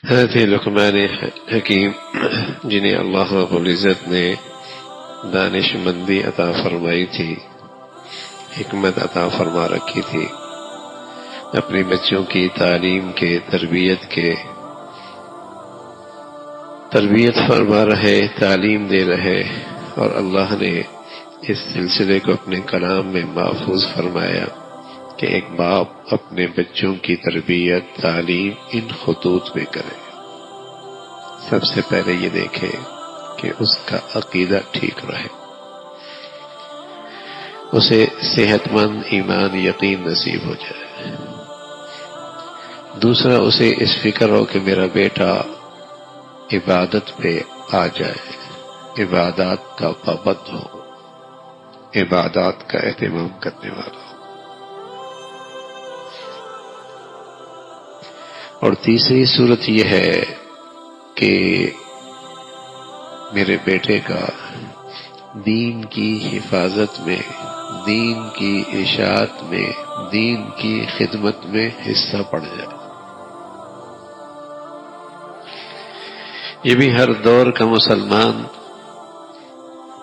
حضرت لقمان حکیم جنہیں اللہ رب العزت نے دانش مندی عطا فرمائی تھی، حکمت عطا فرما رکھی تھی، اپنے بچوں کی تعلیم کے تربیت فرما رہے، تعلیم دے رہے، اور اللہ نے اس سلسلے کو اپنے کلام میں محفوظ فرمایا کہ ایک باپ اپنے بچوں کی تربیت تعلیم ان خطوط میں کرے۔ سب سے پہلے یہ دیکھے کہ اس کا عقیدہ ٹھیک رہے، اسے صحت مند ایمان یقین نصیب ہو جائے۔ دوسرا، اسے اس فکر ہو کہ میرا بیٹا عبادت پہ آ جائے، عبادات کا پابند ہو، عبادات کا اہتمام کرنے والا ہو۔ اور تیسری صورت یہ ہے کہ میرے بیٹے کا دین کی حفاظت میں، دین کی اشاعت میں، دین کی خدمت میں حصہ پڑ جائے۔ یہ بھی ہر دور کا مسلمان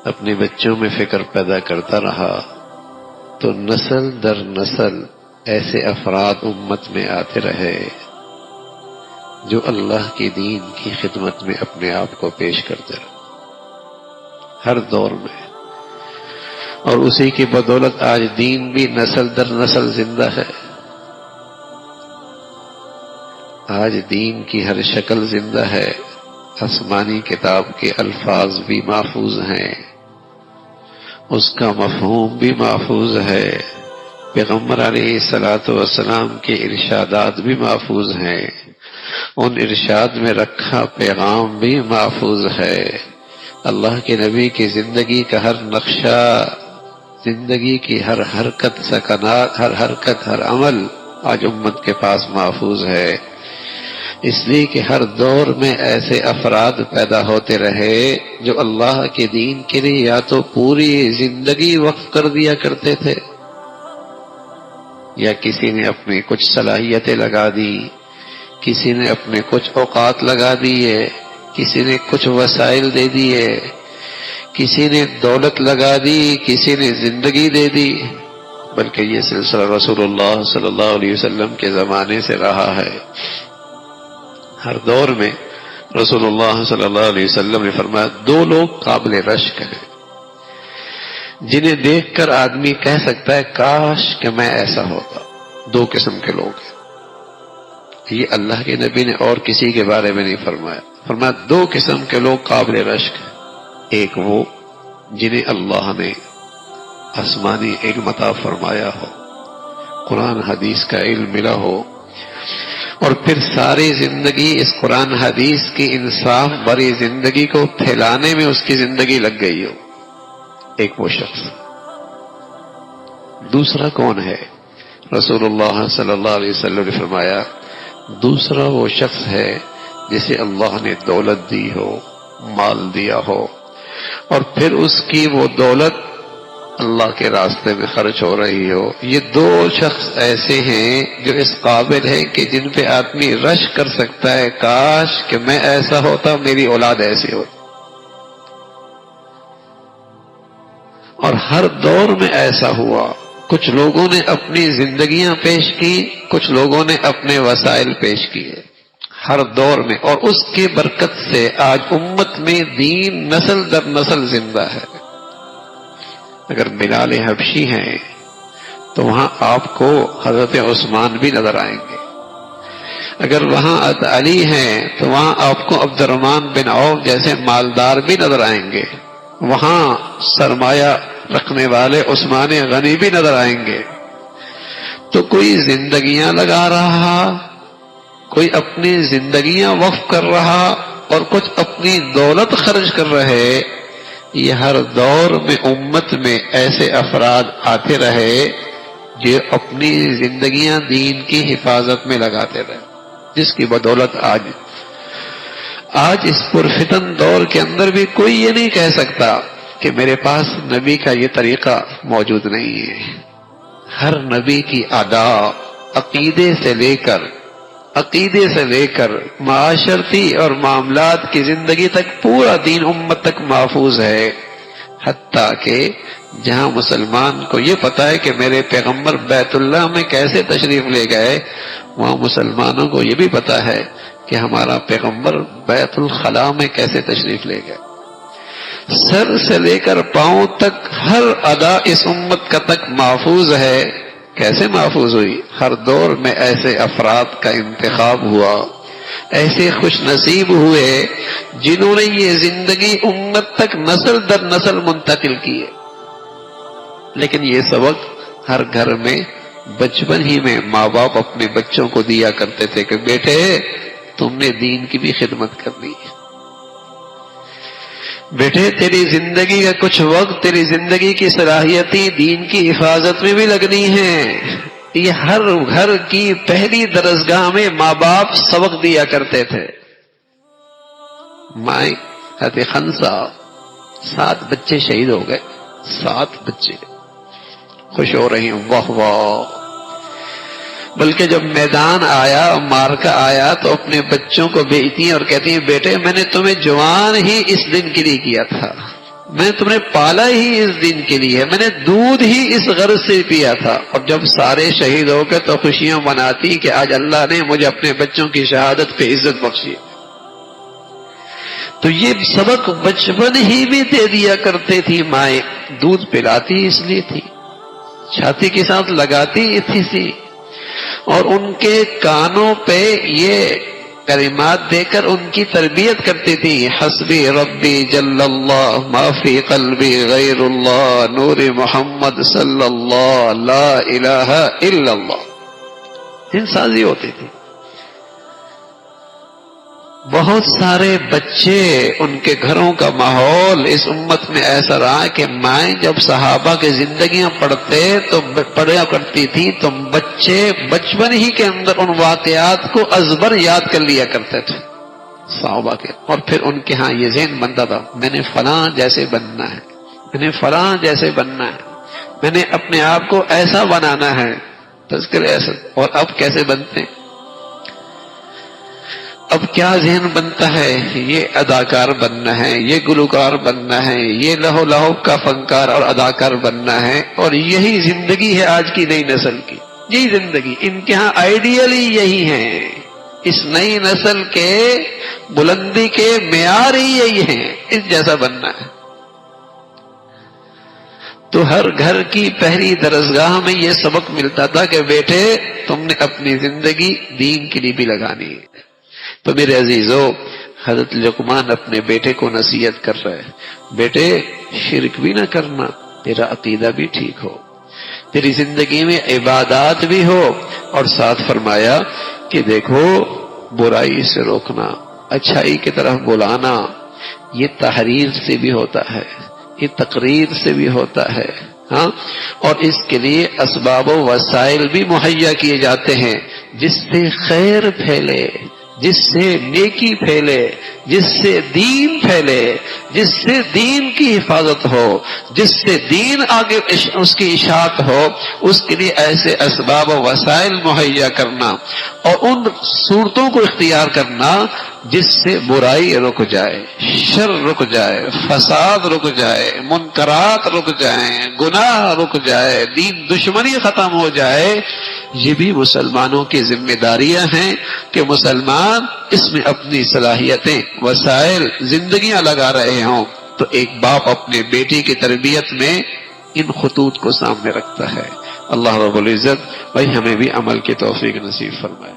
اپنے بچوں میں فکر پیدا کرتا رہا تو نسل در نسل ایسے افراد امت میں آتے رہے جو اللہ کی دین کی خدمت میں اپنے آپ کو پیش کرتے رہے ہر دور میں، اور اسی کی بدولت آج دین بھی نسل در نسل زندہ ہے۔ آج دین کی ہر شکل زندہ ہے، آسمانی کتاب کے الفاظ بھی محفوظ ہیں، اس کا مفہوم بھی محفوظ ہے، پیغمبر علیہ الصلوۃ والسلام کے ارشادات بھی محفوظ ہیں، ان ارشاد میں رکھا پیغام بھی محفوظ ہے۔ اللہ کے نبی کی زندگی کا ہر نقشہ، زندگی کی ہر حرکت، سکنات، ہر عمل آج امت کے پاس محفوظ ہے، اس لیے کہ ہر دور میں ایسے افراد پیدا ہوتے رہے جو اللہ کے دین کے لیے یا تو پوری زندگی وقف کر دیا کرتے تھے، یا کسی نے اپنی کچھ صلاحیتیں لگا دی، کسی نے اپنے کچھ اوقات لگا دیے، کسی نے کچھ وسائل دے دیے، کسی نے دولت لگا دی، کسی نے زندگی دے دی، بلکہ یہ سلسلہ رسول اللہ صلی اللہ علیہ وسلم کے زمانے سے رہا ہے۔ ہر دور میں رسول اللہ صلی اللہ علیہ وسلم نے فرمایا دو لوگ قابل رشک ہیں جنہیں دیکھ کر آدمی کہہ سکتا ہے کاش کہ میں ایسا ہوتا۔ دو قسم کے لوگ ہیں، یہ اللہ کے نبی نے اور کسی کے بارے میں نہیں فرمایا، فرمایا دو قسم کے لوگ قابل رشک ہیں۔ ایک وہ جنہیں اللہ نے آسمانی علم عطا فرمایا ہو، قرآن حدیث کا علم ملا ہو، اور پھر ساری زندگی اس قرآن حدیث کی انصاف بری زندگی کو پھیلانے میں اس کی زندگی لگ گئی ہو، ایک وہ شخص۔ دوسرا کون ہے؟ رسول اللہ صلی اللہ علیہ وسلم نے فرمایا دوسرا وہ شخص ہے جسے اللہ نے دولت دی ہو، مال دیا ہو، اور پھر اس کی وہ دولت اللہ کے راستے میں خرچ ہو رہی ہو۔ یہ دو شخص ایسے ہیں جو اس قابل ہیں کہ جن پہ آدمی رشک کر سکتا ہے کاش کہ میں ایسا ہوتا، میری اولاد ایسی ہوتی۔ اور ہر دور میں ایسا ہوا، کچھ لوگوں نے اپنی زندگیاں پیش کی، کچھ لوگوں نے اپنے وسائل پیش کیے، ہر دور میں، اور اس کی برکت سے آج امت میں دین نسل در نسل زندہ ہے۔ اگر بلال حبشی ہیں تو وہاں آپ کو حضرت عثمان بھی نظر آئیں گے، اگر وہاں علی ہیں تو وہاں آپ کو عبد الرحمن بن عوف جیسے مالدار بھی نظر آئیں گے، وہاں سرمایہ رکھنے والے عثمان غنی بھی نظر آئیں گے۔ تو کوئی زندگیاں لگا رہا، کوئی اپنی زندگیاں وقف کر رہا، اور کچھ اپنی دولت خرچ کر رہے۔ یہ ہر دور میں امت میں ایسے افراد آتے رہے جو اپنی زندگیاں دین کی حفاظت میں لگاتے رہے، جس کی بدولت آج اس پرفتن دور کے اندر بھی کوئی یہ نہیں کہہ سکتا کہ میرے پاس نبی کا یہ طریقہ موجود نہیں ہے۔ ہر نبی کی ادا عقیدے سے لے کر عقیدے سے لے کر معاشرتی اور معاملات کی زندگی تک پورا دین امت تک محفوظ ہے، حتیٰ کہ جہاں مسلمان کو یہ پتا ہے کہ میرے پیغمبر بیت اللہ میں کیسے تشریف لے گئے، وہاں مسلمانوں کو یہ بھی پتا ہے کہ ہمارا پیغمبر بیت الخلاء میں کیسے تشریف لے گئے۔ سر سے لے کر پاؤں تک ہر ادا اس امت کا تک محفوظ ہے۔ کیسے محفوظ ہوئی؟ ہر دور میں ایسے افراد کا انتخاب ہوا، ایسے خوش نصیب ہوئے جنہوں نے یہ زندگی امت تک نسل در نسل منتقل کی ہے۔ لیکن یہ سبق ہر گھر میں بچپن ہی میں ماں باپ اپنے بچوں کو دیا کرتے تھے کہ بیٹے تم نے دین کی بھی خدمت کرنی ہے، بیٹے تیری زندگی کا کچھ وقت تیری زندگی کی صلاحیتیں دین کی حفاظت میں بھی لگنی ہیں۔ یہ ہر گھر کی پہلی درسگاہ میں ماں باپ سبق دیا کرتے تھے۔ مائیں حضرت خنسا 7 بچے شہید ہو گئے، 7 بچے، خوش ہو رہی ہیں، واہ واہ۔ بلکہ جب میدان آیا، مارکا آیا، تو اپنے بچوں کو بھیجتی ہیں اور کہتی ہیں بیٹے میں نے تمہیں جوان ہی اس دن کے لیے کیا تھا، میں نے تمہیں پالا ہی اس دن کے لیے، میں نے دودھ ہی اس غرض سے پیا تھا۔ اور جب سارے شہید ہو گئے تو خوشیاں مناتی کہ آج اللہ نے مجھے اپنے بچوں کی شہادت پہ عزت بخشی۔ تو یہ سبق بچپن ہی میں دے دیا کرتے تھی مائیں، دودھ پلاتی اس لیے تھی، چھاتی کے ساتھ لگاتی تھی، اور ان کے کانوں پہ یہ کلمات دے کر ان کی تربیت کرتی تھی، حسبی ربی جل اللہ ما فی قلبی غیر اللہ نور محمد صلی اللہ لا الہ الا اللہ۔ دن سازی ہوتی تھی۔ بہت سارے بچے، ان کے گھروں کا ماحول اس امت میں ایسا رہا کہ مائیں جب صحابہ کی زندگیاں پڑھا کرتی تھی تو بچے بچپن ہی کے اندر ان واقعات کو ازبر یاد کر لیا کرتے تھے صحابہ کے، اور پھر ان کے ہاں یہ ذہن بنتا تھا میں نے فلاں جیسے بننا ہے، میں نے فلاں جیسے بننا ہے، میں نے اپنے آپ کو ایسا بنانا ہے، تذکرے ایسا۔ اور اب کیسے بنتے ہیں؟ اب کیا ذہن بنتا ہے؟ یہ اداکار بننا ہے، یہ گلوکار بننا ہے، یہ لہو لہو کا فنکار اور اداکار بننا ہے، اور یہی زندگی ہے آج کی نئی نسل کی، یہی زندگی ان کے ہاں آئیڈیل ہی یہی ہے، اس نئی نسل کے بلندی کے معیار ہی یہی ہیں، اس جیسا بننا ہے۔ تو ہر گھر کی پہلی درسگاہ میں یہ سبق ملتا تھا کہ بیٹے تم نے اپنی زندگی دین کے لیے بھی لگانی ہے۔ تو میرے عزیزو، حضرت لقمان اپنے بیٹے کو نصیحت کر رہے ہیں، بیٹے شرک بھی نہ کرنا، تیرا عقیدہ بھی ٹھیک ہو، تیری زندگی میں عبادات بھی ہو، اور ساتھ فرمایا کہ دیکھو برائی سے روکنا، اچھائی کی طرف بلانا، یہ تحریر سے بھی ہوتا ہے، یہ تقریر سے بھی ہوتا ہے، ہاں، اور اس کے لیے اسباب و وسائل بھی مہیا کیے جاتے ہیں جس سے خیر پھیلے، جس سے نیکی پھیلے، جس سے دین پھیلے، جس سے دین کی حفاظت ہو، جس سے دین آگے اس کی اشاعت ہو، اس کے لیے ایسے اسباب و وسائل مہیا کرنا اور ان صورتوں کو اختیار کرنا جس سے برائی رک جائے، شر رک جائے، فساد رک جائے، منکرات رک جائیں، گناہ رک جائے، دین دشمنی ختم ہو جائے۔ یہ بھی مسلمانوں کی ذمہ داریاں ہیں کہ مسلمان اس میں اپنی صلاحیتیں، وسائل، زندگیاں لگا رہے ہوں۔ تو ایک باپ اپنے بیٹی کی تربیت میں ان خطوط کو سامنے رکھتا ہے۔ اللہ رب العزت بھائی ہمیں بھی عمل کی توفیق نصیب فرمائے۔